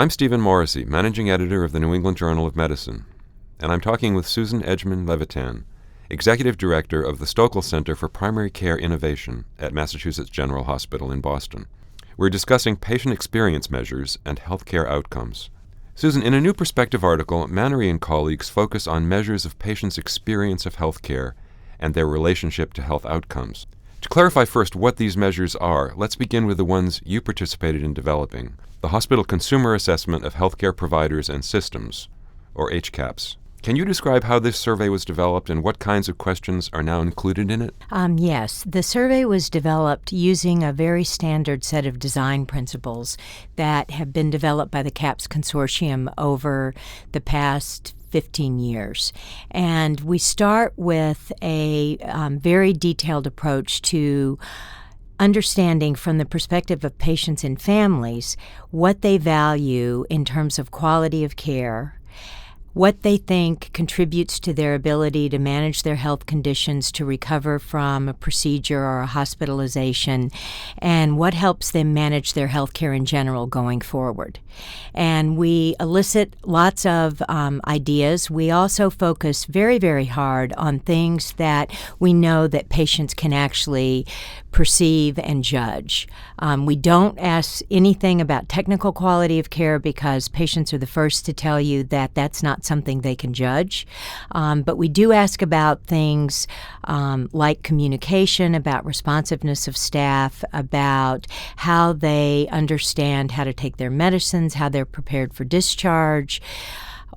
I'm Stephen Morrissey, Managing Editor of the New England Journal of Medicine, and I'm talking with Susan Edgman-Levitan, Executive Director of the Stoeckle Center for Primary Care Innovation at Massachusetts General Hospital in Boston. We're discussing patient experience measures and healthcare outcomes. Susan, in a new Perspective article, Manary and colleagues focus on measures of patients' experience of healthcare and their relationship to health outcomes. To clarify first what these measures are, let's begin with the ones you participated in developing, the Hospital Consumer Assessment of Healthcare Providers and Systems, or HCAHPS. Can you describe how this survey was developed and what kinds of questions are now included in it? Yes. The survey was developed using a very standard set of design principles that have been developed by the CAHPS Consortium over the past 15 years. And we start with a very detailed approach to understanding from the perspective of patients and families what they value in terms of quality of care, what they think contributes to their ability to manage their health conditions, to recover from a procedure or a hospitalization, and what helps them manage their health care in general going forward. And we elicit lots of ideas. We also focus very, very hard on things that we know that patients can actually perceive and judge. We don't ask anything about technical quality of care because patients are the first to tell you that that's not something they can judge. But we do ask about things like communication, about responsiveness of staff, about how they understand how to take their medicines, how they're prepared for discharge,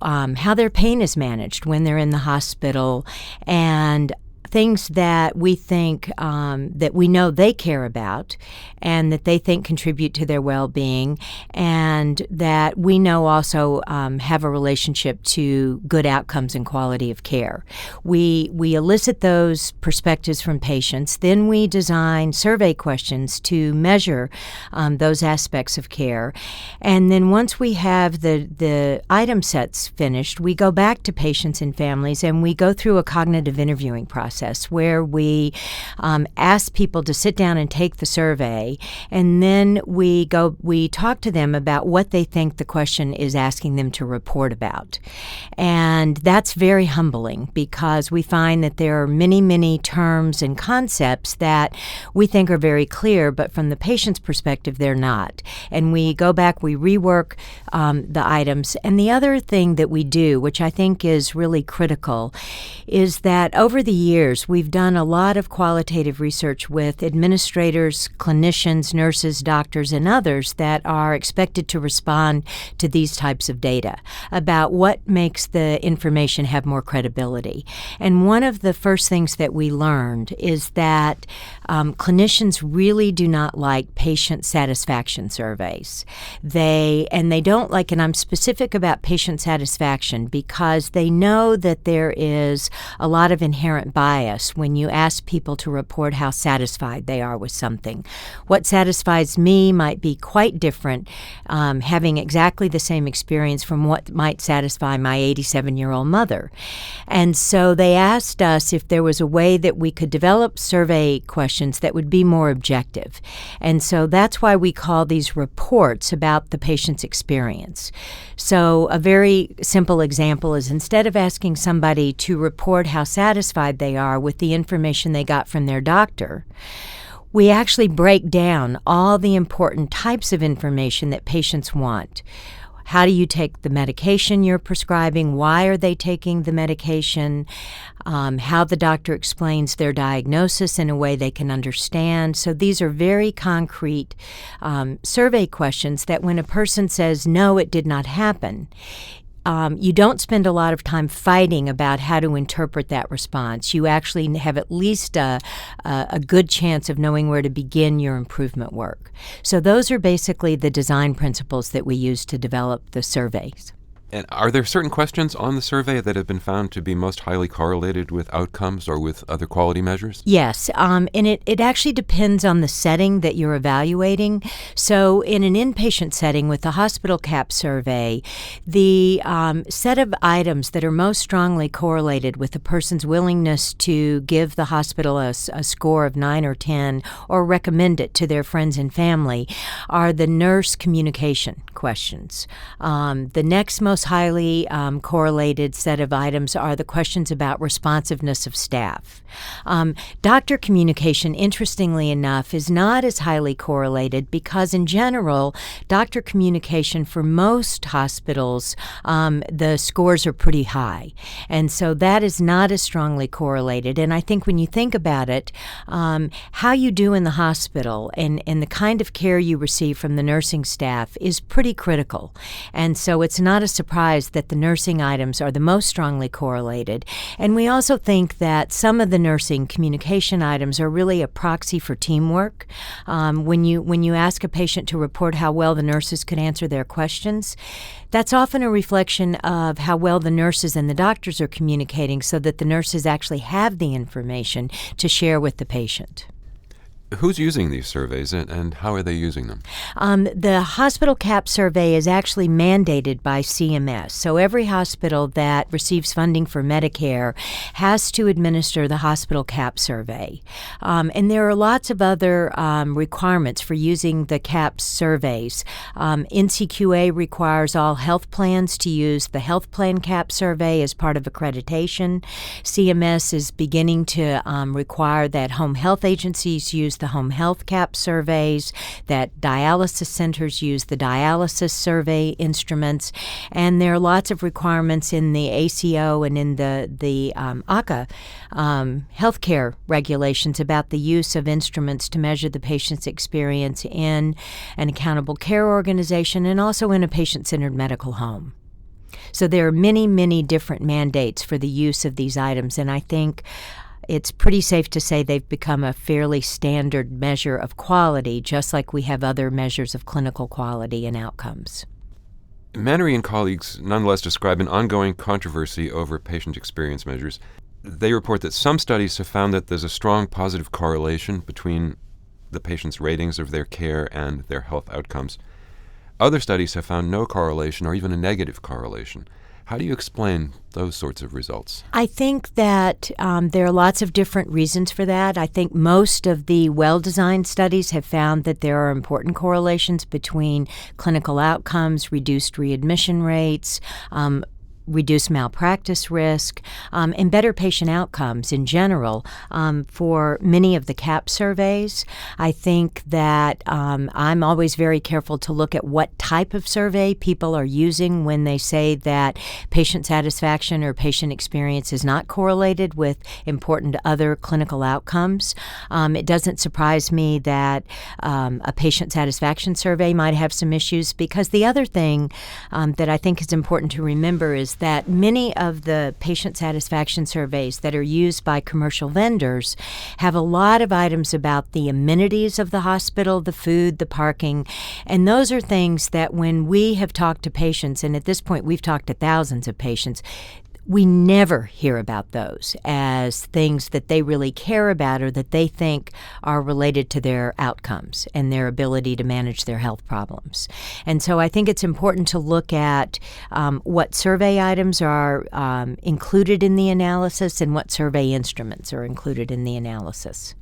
how their pain is managed when they're in the hospital, and things that we think that we know they care about and that they think contribute to their well-being, and that we know also have a relationship to good outcomes and quality of care. We elicit those perspectives from patients. Then we design survey questions to measure those aspects of care. And then once we have the item sets finished, we go back to patients and families and we go through a cognitive interviewing process where we ask people to sit down and take the survey, and then we talk to them about what they think the question is asking them to report about. And that's very humbling because we find that there are many, many terms and concepts that we think are very clear, but from the patient's perspective, they're not. And we go back, we rework the items. And the other thing that we do, which I think is really critical, is that over the years, we've done a lot of qualitative research with administrators, clinicians, nurses, doctors, and others that are expected to respond to these types of data about what makes the information have more credibility. And one of the first things that we learned is that clinicians really do not like patient satisfaction surveys. They don't like, and I'm specific about patient satisfaction because they know that there is a lot of inherent bias when you ask people to report how satisfied they are with something. What satisfies me might be quite different, having exactly the same experience from what might satisfy my 87-year-old mother. And so they asked us if there was a way that we could develop survey questions that would be more objective. And so that's why we call these reports about the patient's experience. So a very simple example is instead of asking somebody to report how satisfied they are with the information they got from their doctor, we actually break down all the important types of information that patients want. How do you take the medication you're prescribing? Why are they taking the medication? How the doctor explains their diagnosis in a way they can understand. So these are very concrete survey questions that when a person says, no, it did not happen, you don't spend a lot of time fighting about how to interpret that response. You actually have at least a good chance of knowing where to begin your improvement work. So those are basically the design principles that we use to develop the surveys. And are there certain questions on the survey that have been found to be most highly correlated with outcomes or with other quality measures? Yes, and it actually depends on the setting that you're evaluating. So in an inpatient setting with the hospital CAP survey, the set of items that are most strongly correlated with the person's willingness to give the hospital a score of 9 or 10 or recommend it to their friends and family are the nurse communication questions. The next most highly correlated set of items are the questions about responsiveness of staff. Doctor communication, interestingly enough, is not as highly correlated because, in general, doctor communication for most hospitals, the scores are pretty high. And so that is not as strongly correlated. And I think when you think about it, how you do in the hospital and the kind of care you receive from the nursing staff is pretty critical. And so it's not a surprise that the nursing items are the most strongly correlated. And we also think that some of the nursing communication items are really a proxy for teamwork. When you ask a patient to report how well the nurses could answer their questions, that's often a reflection of how well the nurses and the doctors are communicating so that the nurses actually have the information to share with the patient. Who's using these surveys and how are they using them? The hospital CAP survey is actually mandated by CMS. So every hospital that receives funding for Medicare has to administer the hospital CAP survey. And there are lots of other requirements for using the CAP surveys. NCQA requires all health plans to use the health plan CAP survey as part of accreditation. CMS is beginning to require that home health agencies use the home health CAP surveys, that dialysis centers use the dialysis survey instruments, and there are lots of requirements in the ACO and in the ACA healthcare regulations about the use of instruments to measure the patient's experience in an accountable care organization and also in a patient-centered medical home. So there are many, many different mandates for the use of these items, and I think it's pretty safe to say they've become a fairly standard measure of quality, just like we have other measures of clinical quality and outcomes. Manary and colleagues nonetheless describe an ongoing controversy over patient experience measures. They report that some studies have found that there's a strong positive correlation between the patient's ratings of their care and their health outcomes. Other studies have found no correlation or even a negative correlation. How do you explain those sorts of results? I think that there are lots of different reasons for that. I think most of the well-designed studies have found that there are important correlations between clinical outcomes, reduced readmission rates, reduce malpractice risk, and better patient outcomes in general for many of the CAP surveys. I think that I'm always very careful to look at what type of survey people are using when they say that patient satisfaction or patient experience is not correlated with important other clinical outcomes. It doesn't surprise me that a patient satisfaction survey might have some issues, because the other thing that I think is important to remember is that many of the patient satisfaction surveys that are used by commercial vendors have a lot of items about the amenities of the hospital, the food, the parking, and those are things that when we have talked to patients, and at this point we've talked to thousands of patients, we never hear about those as things that they really care about or that they think are related to their outcomes and their ability to manage their health problems. And so I think it's important to look at what survey items are included in the analysis and what survey instruments are included in the analysis.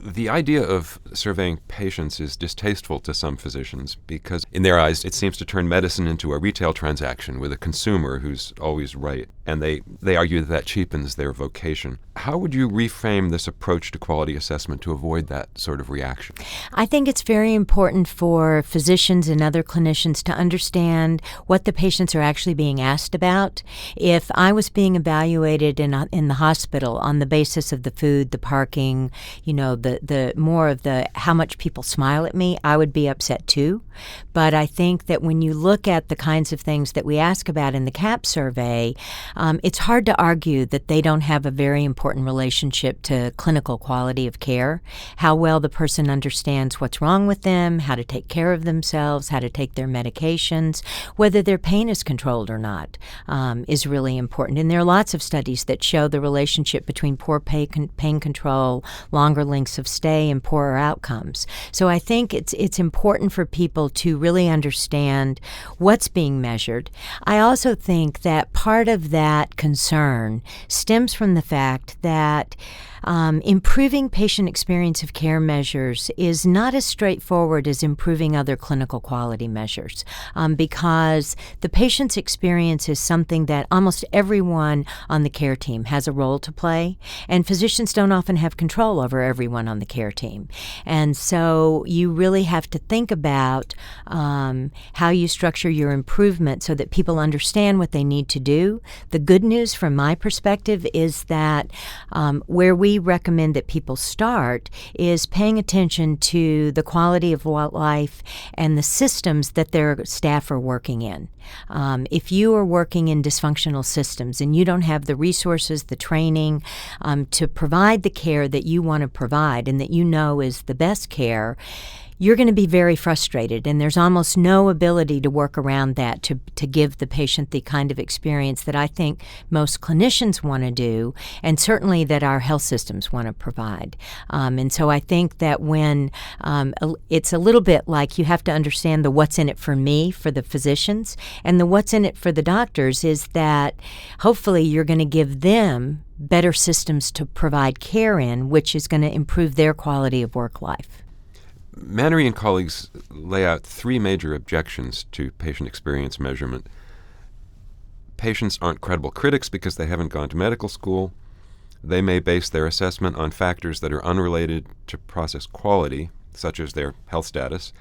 The idea of surveying patients is distasteful to some physicians because, in their eyes, it seems to turn medicine into a retail transaction with a consumer who's always right, and they argue that cheapens their vocation. How would you reframe this approach to quality assessment to avoid that sort of reaction? I think it's very important for physicians and other clinicians to understand what the patients are actually being asked about. If I was being evaluated in the hospital on the basis of the food, the parking, the the more of the how much people smile at me, I would be upset too. But I think that when you look at the kinds of things that we ask about in the CAP survey, it's hard to argue that they don't have a very important relationship to clinical quality of care, how well the person understands what's wrong with them, how to take care of themselves, how to take their medications, whether their pain is controlled or not, is really important. And there are lots of studies that show the relationship between poor pain control, longer lengths of stay, and poorer outcomes. So I think it's important for people to really understand what's being measured. I also think that part of that concern stems from the fact that improving patient experience of care measures is not as straightforward as improving other clinical quality measures, because the patient's experience is something that almost everyone on the care team has a role to play, and physicians don't often have control over everyone on the care team. And so you really have to think about how you structure your improvement so that people understand what they need to do. The good news from my perspective is that where we recommend that people start is paying attention to the quality of life and the systems that their staff are working in. If you are working in dysfunctional systems and you don't have the resources, the training to provide the care that you want to provide and that you know is the best care, you're going to be very frustrated, and there's almost no ability to work around that to give the patient the kind of experience that I think most clinicians want to do, and certainly that our health systems want to provide. And so I think that when it's a little bit like you have to understand the what's in it for me for the physicians, and the what's in it for the doctors is that hopefully you're going to give them better systems to provide care in, which is going to improve their quality of work life. Manary and colleagues lay out three major objections to patient experience measurement. Patients aren't credible critics because they haven't gone to medical school. They may base their assessment on factors that are unrelated to process quality, such as their health status.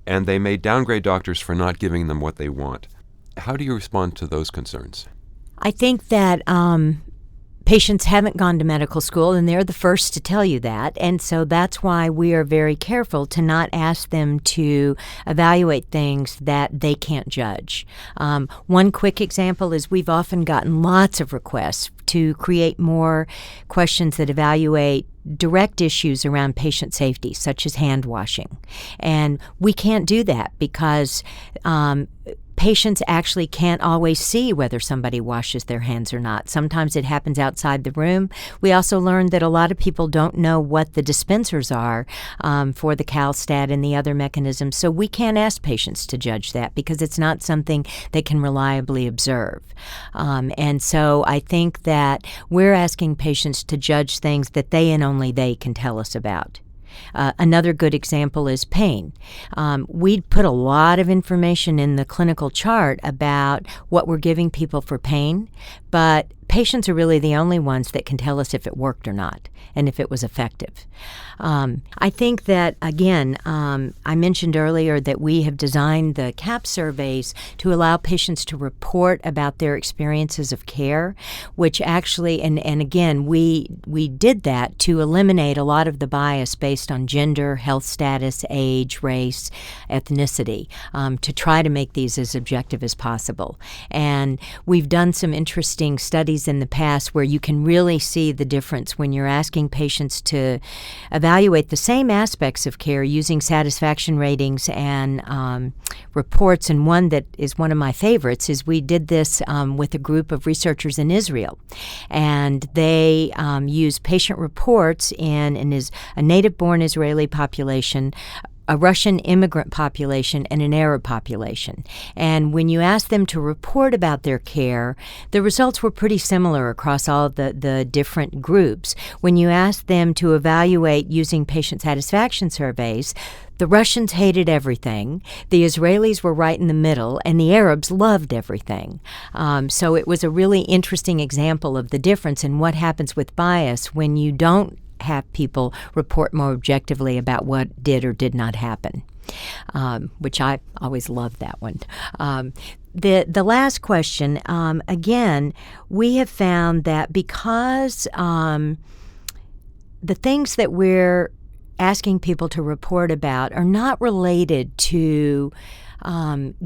And they may downgrade doctors for not giving them what they want. How do you respond to those concerns? I think that patients haven't gone to medical school, and they're the first to tell you that. And so that's why we are very careful to not ask them to evaluate things that they can't judge. One quick example is we've often gotten lots of requests to create more questions that evaluate direct issues around patient safety, such as hand washing. And we can't do that because patients actually can't always see whether somebody washes their hands or not. Sometimes it happens outside the room. We also learned that a lot of people don't know what the dispensers are for the CalStat and the other mechanisms, so we can't ask patients to judge that because it's not something they can reliably observe. And so I think that we're asking patients to judge things that they and only they can tell us about. Another good example is pain. We put a lot of information in the clinical chart about what we're giving people for pain, but patients are really the only ones that can tell us if it worked or not and if it was effective. I think that, again, I mentioned earlier that we have designed the CAP surveys to allow patients to report about their experiences of care, which actually, and again, we did that to eliminate a lot of the bias based on gender, health status, age, race, ethnicity, to try to make these as objective as possible. And we've done some interesting studies in the past where you can really see the difference when you're asking patients to evaluate the same aspects of care using satisfaction ratings and reports. And one that is one of my favorites is we did this with a group of researchers in Israel. And they used patient reports in a native-born Israeli population, a Russian immigrant population, and an Arab population. And when you asked them to report about their care, the results were pretty similar across all the different groups. When you asked them to evaluate using patient satisfaction surveys, the Russians hated everything, the Israelis were right in the middle, and the Arabs loved everything. So it was a really interesting example of the difference in what happens with bias when you don't have people report more objectively about what did or did not happen, which I always loved that one. The last question, again, we have found that because the things that we're asking people to report about are not related to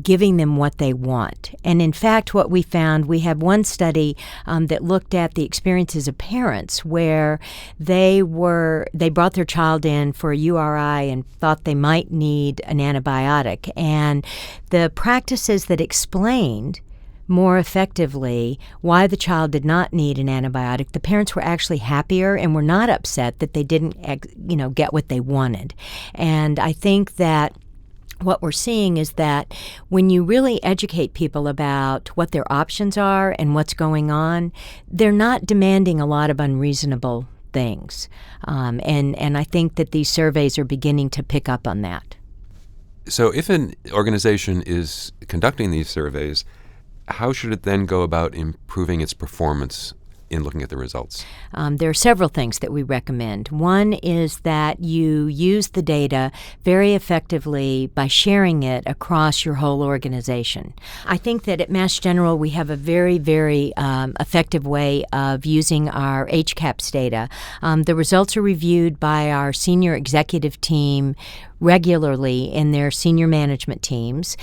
giving them what they want. And in fact, what we found, we have one study that looked at the experiences of parents where they brought their child in for a URI and thought they might need an antibiotic. And the practices that explained more effectively why the child did not need an antibiotic, the parents were actually happier and were not upset that they didn't get what they wanted. And I think that what we're seeing is that when you really educate people about what their options are and what's going on, they're not demanding a lot of unreasonable things. And I think that these surveys are beginning to pick up on that. So if an organization is conducting these surveys, how should it then go about improving its performance in looking at the results? There are several things that we recommend. One is that you use the data very effectively by sharing it across your whole organization. I think that at Mass General we have a very, very effective way of using our HCAHPS data. The results are reviewed by our senior executive team regularly in their senior management teams.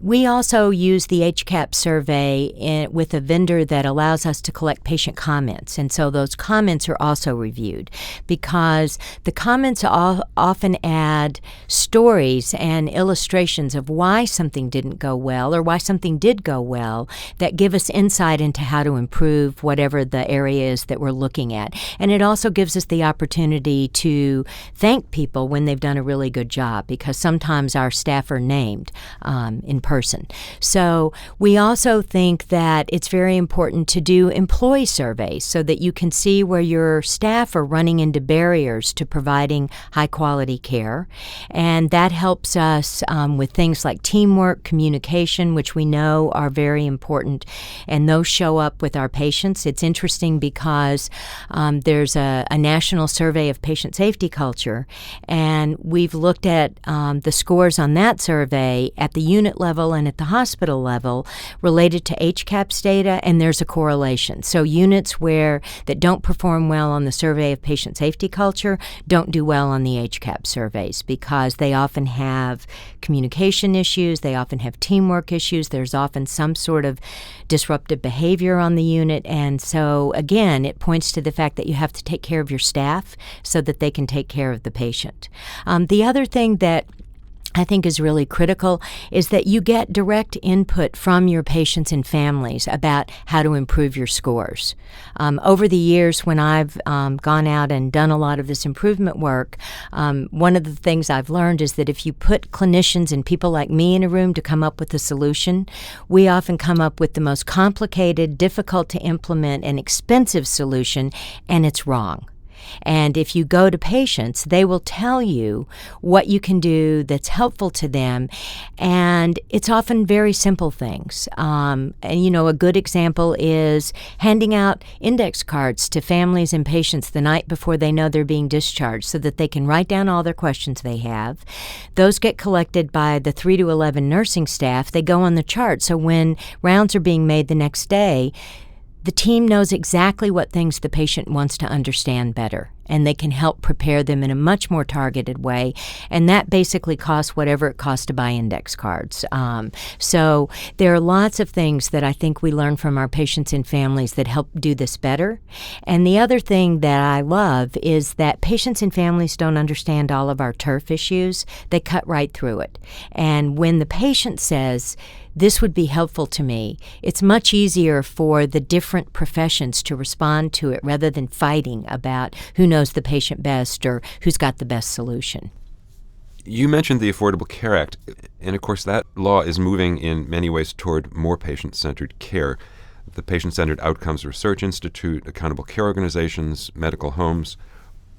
We also use the HCAHPS survey with a vendor that allows us to collect patient comments, and so those comments are also reviewed because the comments often add stories and illustrations of why something didn't go well or why something did go well that give us insight into how to improve whatever the area is that we're looking at. And it also gives us the opportunity to thank people when they've done a really good job because sometimes our staff are named in person. So we also think that it's very important to do employee surveys so that you can see where your staff are running into barriers to providing high-quality care. And that helps us with things like teamwork, communication, which we know are very important, and those show up with our patients. It's interesting because there's a national survey of patient safety culture, and we've looked at the scores on that survey at the unit level and at the hospital level related to HCAHPS data, and there's a correlation. So units that don't perform well on the survey of patient safety culture don't do well on the HCAHPS surveys because they often have communication issues, they often have teamwork issues, there's often some sort of disruptive behavior on the unit, and so again, it points to the fact that you have to take care of your staff so that they can take care of the patient. The other thing that I think is really critical is that you get direct input from your patients and families about how to improve your scores. Over the years when I've gone out and done a lot of this improvement work, one of the things I've learned is that if you put clinicians and people like me in a room to come up with a solution, we often come up with the most complicated, difficult to implement, and expensive solution, and it's wrong. And if you go to patients, they will tell you what you can do that's helpful to them. And it's often very simple things. And, a good example is handing out index cards to families and patients the night before they know they're being discharged so that they can write down all their questions they have. Those get collected by the 3 to 11 nursing staff. They go on the chart. So when rounds are being made the next day, the team knows exactly what things the patient wants to understand better, and they can help prepare them in a much more targeted way, and that basically costs whatever it costs to buy index cards. So there are lots of things that I think we learn from our patients and families that help do this better. And the other thing that I love is that patients and families don't understand all of our turf issues. They cut right through it. And when the patient says, this would be helpful to me, it's much easier for the different professions to respond to it rather than fighting about who knows the patient best or who's got the best solution. You mentioned the Affordable Care Act, and of course that law is moving in many ways toward more patient-centered care. The Patient-Centered Outcomes Research Institute, accountable care organizations, medical homes.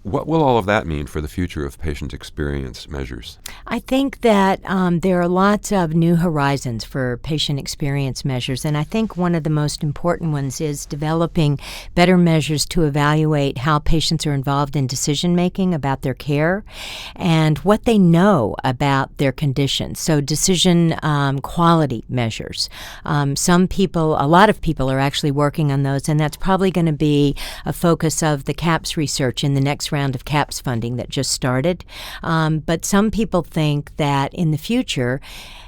What will all of that mean for the future of patient experience measures? I think that there are lots of new horizons for patient experience measures, and I think one of the most important ones is developing better measures to evaluate how patients are involved in decision-making about their care and what they know about their conditions. So decision quality measures. A lot of people are actually working on those, and that's probably going to be a focus of the CAHPS research in the next this round of CAPS funding that just started. But some people think that in the future,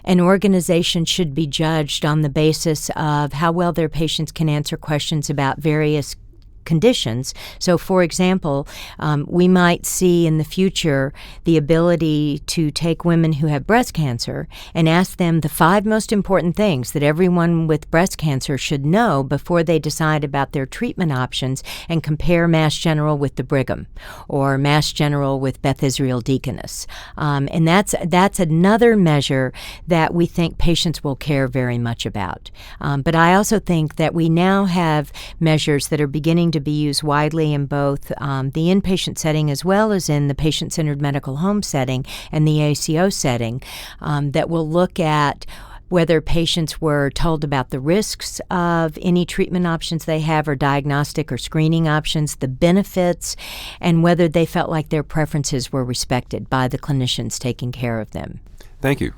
an organization should be judged on the basis of how well their patients can answer questions about various conditions. So, for example, we might see in the future the ability to take women who have breast cancer and ask them the 5 most important things that everyone with breast cancer should know before they decide about their treatment options, and compare Mass General with the Brigham or Mass General with Beth Israel Deaconess. And that's another measure that we think patients will care very much about. But I also think that we now have measures that are beginning to be used widely in both the inpatient setting as well as in the patient-centered medical home setting and the ACO setting that will look at whether patients were told about the risks of any treatment options they have or diagnostic or screening options, the benefits, and whether they felt like their preferences were respected by the clinicians taking care of them. Thank you.